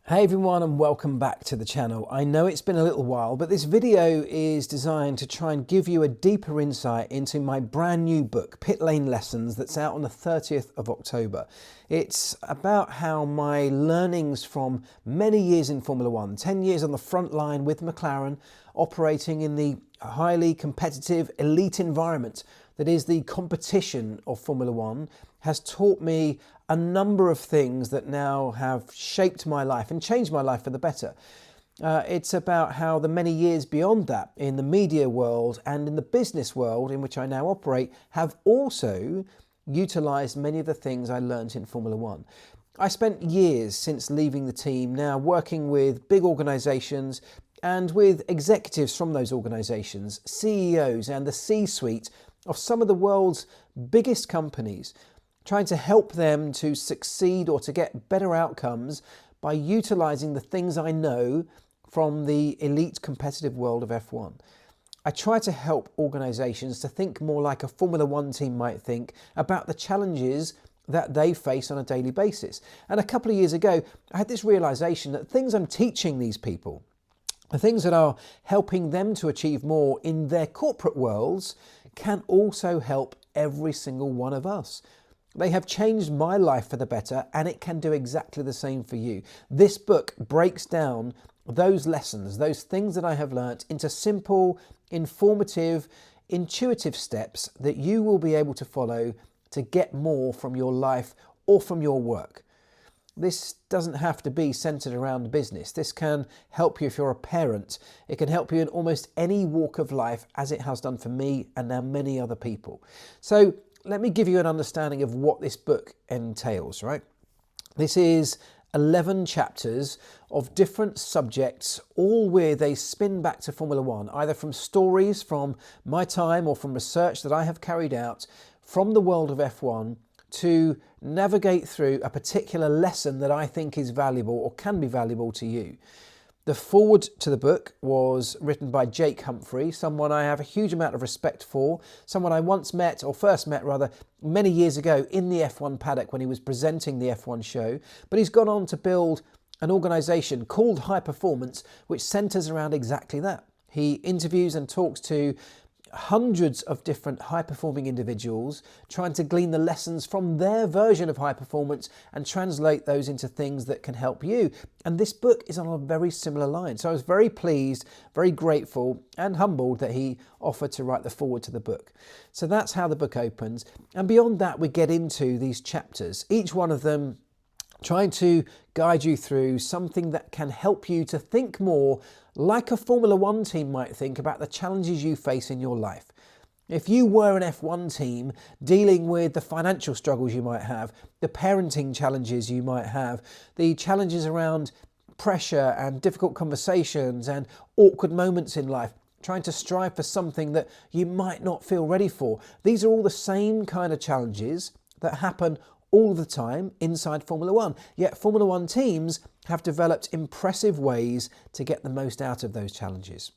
Hey everyone, and welcome back to the channel. I know it's been a little while, but this video is designed to try and give you a deeper insight into my brand new book, Pitlane Lessons, that's out on the 30th of October. It's about how my learnings from many years in Formula One, 10 years on the front line with McLaren, operating in the highly competitive elite environment that is the competition of Formula One, has taught me a number of things that now have shaped my life and changed my life for the better. It's about how the many years beyond that in the media world and in the business world in which I now operate have also utilised many of the things I learned in Formula One. I spent years since leaving the team now working with big organisations and with executives from those organisations, CEOs and the C-suite of some of the world's biggest companies, trying to help them to succeed or to get better outcomes by utilising the things I know from the elite competitive world of F1. I try to help organisations to think more like a Formula One team might think about the challenges that they face on a daily basis. And a couple of years ago, I had this realisation that things I'm teaching these people, the things that are helping them to achieve more in their corporate worlds, can also help every single one of us. They have changed my life for the better, and it can do exactly the same for you. This book breaks down those lessons, those things that I have learnt, into simple, informative, intuitive steps that you will be able to follow to get more from your life or from your work. This doesn't have to be centered around business. This can help you if you're a parent. It can help you in almost any walk of life, as it has done for me and now many other people. So let me give you an understanding of what this book entails, right? This is 11 chapters of different subjects, all with a spin back to Formula One, either from stories from my time or from research that I have carried out from the world of F1 to navigate through a particular lesson that I think is valuable or can be valuable to you. The foreword to the book was written by Jake Humphrey, someone I have a huge amount of respect for, someone I first met many years ago in the F1 paddock when he was presenting the F1 show. But he's gone on to build an organisation called High Performance, which centres around exactly that. He interviews and talks to hundreds of different high-performing individuals, trying to glean the lessons from their version of high performance and translate those into things that can help you. And this book is on a very similar line. So I was very pleased, very grateful and humbled that he offered to write the foreword to the book. So that's how the book opens. And beyond that, we get into these chapters, each one of them trying to guide you through something that can help you to think more like a Formula One team might think about the challenges you face in your life. If you were an F1 team dealing with the financial struggles you might have, the parenting challenges you might have, the challenges around pressure and difficult conversations and awkward moments in life, trying to strive for something that you might not feel ready for, these are all the same kind of challenges that happen all the time inside Formula One. Yet Formula One teams have developed impressive ways to get the most out of those challenges.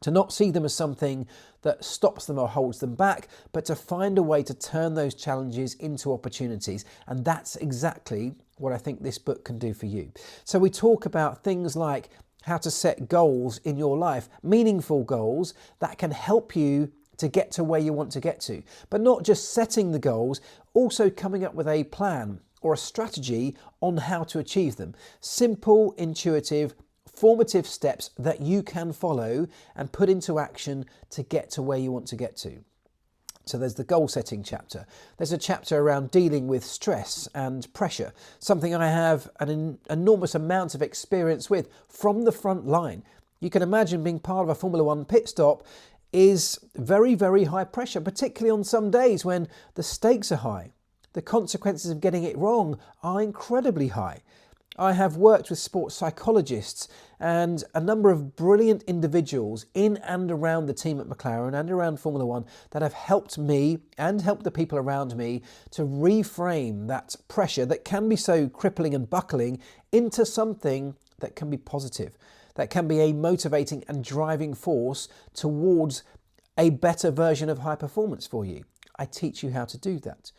To not see them as something that stops them or holds them back, but to find a way to turn those challenges into opportunities. And that's exactly what I think this book can do for you. So we talk about things like how to set goals in your life, meaningful goals that can help you to get to where you want to get to. But not just setting the goals, also coming up with a plan or a strategy on how to achieve them. Simple, intuitive, formative steps that you can follow and put into action to get to where you want to get to. So there's the goal setting chapter. There's a chapter around dealing with stress and pressure, something I have an enormous amount of experience with from the front line. You can imagine being part of a Formula One pit stop is very, very high pressure, particularly on some days when the stakes are high. The consequences of getting it wrong are incredibly high. I have worked with sports psychologists and a number of brilliant individuals in and around the team at McLaren and around Formula One that have helped me and helped the people around me to reframe that pressure that can be so crippling and buckling into something that can be positive, that can be a motivating and driving force towards a better version of high performance for you. I teach you how to do that.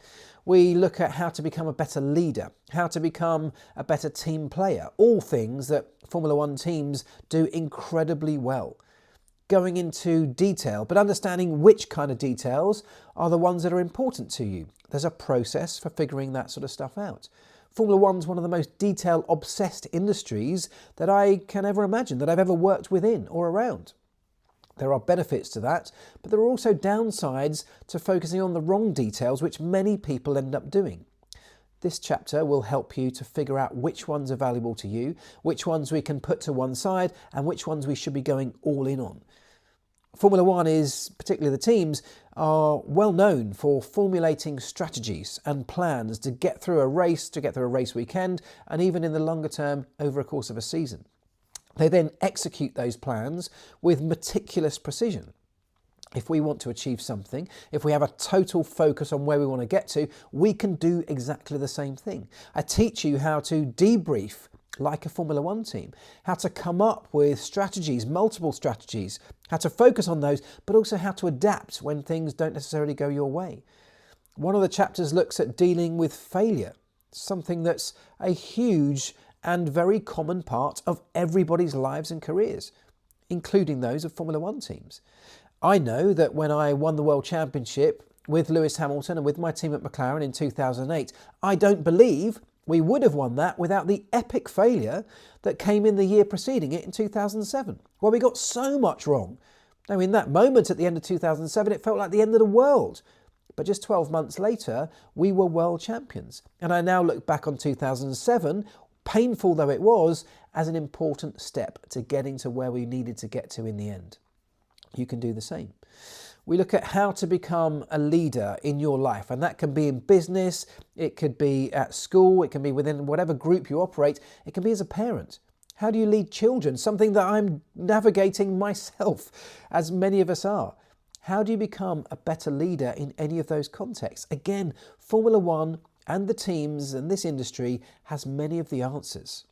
We look at how to become a better leader, how to become a better team player, all things that Formula One teams do incredibly well. Going into detail, but understanding which kind of details are the ones that are important to you. There's a process for figuring that sort of stuff out. Formula One's one of the most detail-obsessed industries that I can ever imagine, that I've ever worked within or around. There are benefits to that, but there are also downsides to focusing on the wrong details, which many people end up doing. This chapter will help you to figure out which ones are valuable to you, which ones we can put to one side, and which ones we should be going all in on. Formula One is, particularly the teams, are well known for formulating strategies and plans to get through a race weekend, and even in the longer term over a course of a season. They then execute those plans with meticulous precision. If we want to achieve something, if we have a total focus on where we want to get to, we can do exactly the same thing. I teach you how to debrief like a Formula One team, how to come up with strategies, multiple strategies, how to focus on those, but also how to adapt when things don't necessarily go your way. One of the chapters looks at dealing with failure, something that's a huge and very common part of everybody's lives and careers, including those of Formula One teams. I know that when I won the World Championship with Lewis Hamilton and with my team at McLaren in 2008, I don't believe we would have won that without the epic failure that came in the year preceding it in 2007, where we got so much wrong. Now, in that moment at the end of 2007, it felt like the end of the world. But just 12 months later, we were world champions. And I now look back on 2007, painful though it was, as an important step to getting to where we needed to get to in the end. You can do the same. We look at how to become a leader in your life, and that can be in business, it could be at school, it can be within whatever group you operate, it can be as a parent. How do you lead children? Something that I'm navigating myself, as many of us are. How do you become a better leader in any of those contexts? Again, Formula One and the teams and this industry has many of the answers.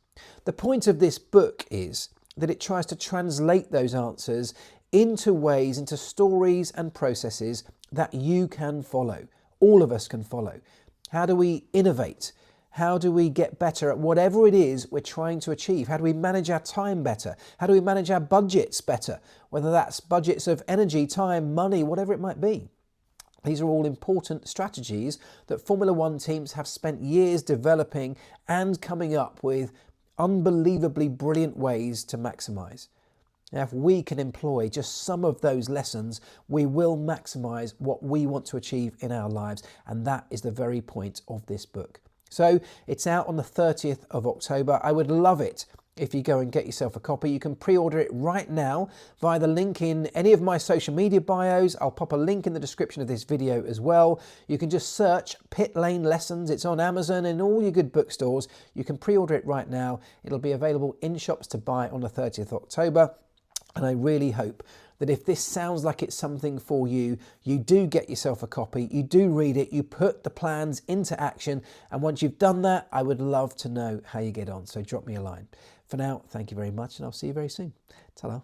The point of this book is that it tries to translate those answers into ways, into stories and processes that you can follow. All of us can follow. How do we innovate? How do we get better at whatever it is we're trying to achieve? How do we manage our time better? How do we manage our budgets better? Whether that's budgets of energy, time, money, whatever it might be. These are all important strategies that Formula One teams have spent years developing and coming up with unbelievably brilliant ways to maximise. Now, if we can employ just some of those lessons, we will maximise what we want to achieve in our lives. And that is the very point of this book. So it's out on the 30th of October. I would love it if you go and get yourself a copy. You can pre-order it right now via the link in any of my social media bios. I'll pop a link in the description of this video as well. You can just search Pitlane Lessons. It's on Amazon and all your good bookstores. You can pre-order it right now. It'll be available in shops to buy on the 30th of October. And I really hope that if this sounds like it's something for you, you do get yourself a copy, you do read it, you put the plans into action. And once you've done that, I would love to know how you get on. So drop me a line. For now, thank you very much, and I'll see you very soon. Ta-ra.